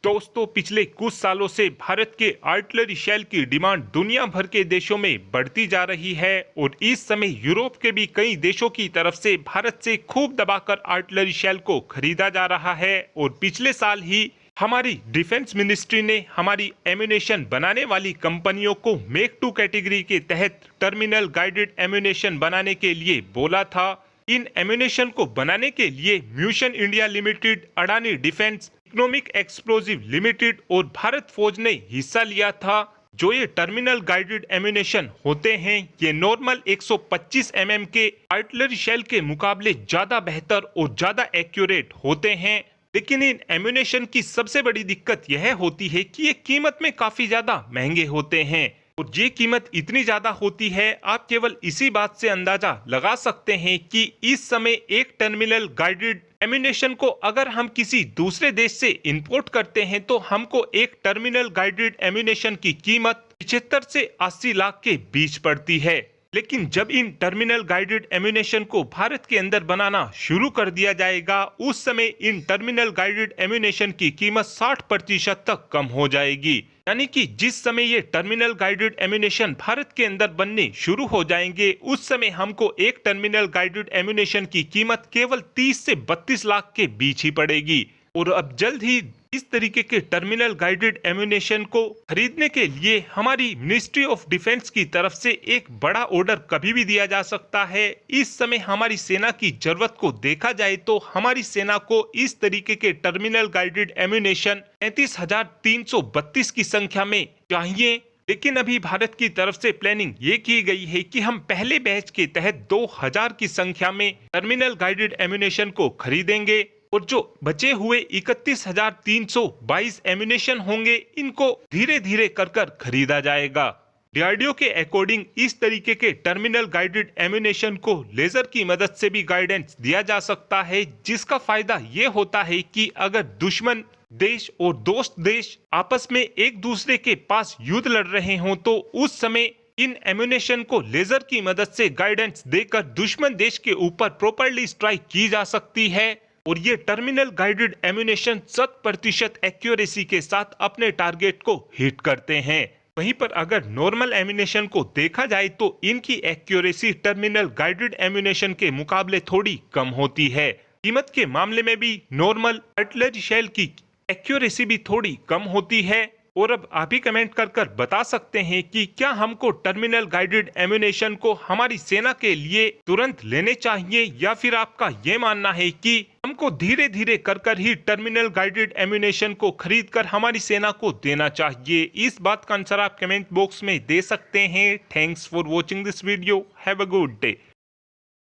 दोस्तों, पिछले कुछ सालों से भारत के आर्टिलरी शेल की डिमांड दुनिया भर के देशों में बढ़ती जा रही है और इस समय यूरोप के भी कई देशों की तरफ से भारत से खूब दबाकर आर्टिलरी शेल को खरीदा जा रहा है। और पिछले साल ही हमारी डिफेंस मिनिस्ट्री ने हमारी एम्यूनेशन बनाने वाली कंपनियों को मेक टू कैटेगरी के तहत टर्मिनल गाइडेड एम्यूनेशन बनाने के लिए बोला था। इन एम्यूनेशन को बनाने के लिए munition India limited, Adani defence, economic explosive limited और भारत फौज ने हिस्सा लिया था। जो ये टर्मिनल गाइडेड एम्यूनेशन होते हैं, ये नॉर्मल 125 mm के आर्टिलरी शेल के मुकाबले ज्यादा बेहतर और ज्यादा एक्यूरेट होते हैं। लेकिन इन एम्यूनेशन की सबसे बड़ी दिक्कत यह होती है कि ये कीमत में काफी ज्यादा महंगे होते हैं। और ये कीमत इतनी ज्यादा होती है, आप केवल इसी बात से अंदाजा लगा सकते हैं कि इस समय एक टर्मिनल गाइडेड एम्यूनेशन को अगर हम किसी दूसरे देश से इंपोर्ट करते हैं तो हमको एक टर्मिनल गाइडेड एम्यूनेशन की कीमत 75 से 80 लाख के बीच पड़ती है। लेकिन जब इन टर्मिनल गाइडेड एम्यूनेशन को भारत के अंदर बनाना शुरू कर दिया जाएगा, उस समय इन टर्मिनल गाइडेड एम्यूनेशन की कीमत 60% तक कम हो जाएगी। यानी कि जिस समय ये टर्मिनल गाइडेड एम्यूनेशन भारत के अंदर बनने शुरू हो जाएंगे, उस समय हमको एक टर्मिनल गाइडेड एम्यूनेशन की कीमत केवल 30 से 32 लाख के बीच ही पड़ेगी। और अब जल्द ही इस तरीके के टर्मिनल गाइडेड एम्यूनेशन को खरीदने के लिए हमारी मिनिस्ट्री ऑफ डिफेंस की तरफ से एक बड़ा ऑर्डर कभी भी दिया जा सकता है। इस समय हमारी सेना की जरूरत को देखा जाए तो हमारी सेना को इस तरीके के टर्मिनल गाइडेड एम्यूनेशन 33,332 की संख्या में चाहिए। लेकिन अभी भारत की तरफ से प्लानिंग ये की गई है कि हम पहले बैच के तहत 2000 की संख्या में टर्मिनल गाइडेड एम्यूनेशन को खरीदेंगे और जो बचे हुए 31,322 एम्यूनेशन होंगे, इनको धीरे धीरे कर खरीदा जाएगा। डीआरडीओ के अकॉर्डिंग इस तरीके के टर्मिनल गाइडेड एम्यूनेशन को लेजर की मदद से भी गाइडेंस दिया जा सकता है, जिसका फायदा ये होता है कि अगर दुश्मन देश और दोस्त देश आपस में एक दूसरे के पास युद्ध लड़ रहे हों तो उस समय इन एम्यूनेशन को लेजर की मदद से गाइडेंस देकर दुश्मन देश के ऊपर प्रॉपरली स्ट्राइक की जा सकती है। और ये टर्मिनल गाइडेड एम्यूनेशन 100% एक्यूरेसी के साथ अपने टारगेट को हिट करते हैं। वहीं पर अगर नॉर्मल एम्यूनेशन को देखा जाए तो इनकी एक्यूरेसी टर्मिनल गाइडेड एम्यूनेशन के मुकाबले थोड़ी कम होती है। कीमत के मामले में भी नॉर्मल आर्टिलरी शेल की एक्यूरेसी भी थोड़ी कम होती है। और अब आप ही कमेंट कर बता सकते हैं कि क्या हमको टर्मिनल गाइडेड एम्यूनेशन को हमारी सेना के लिए तुरंत लेने चाहिए, या फिर आपका ये मानना है कि हमको धीरे धीरे कर ही टर्मिनल गाइडेड एम्यूनेशन को खरीद कर हमारी सेना को देना चाहिए। इस बात का आंसर आप कमेंट बॉक्स में दे सकते हैं। Thanks for watching this video. Have a good day.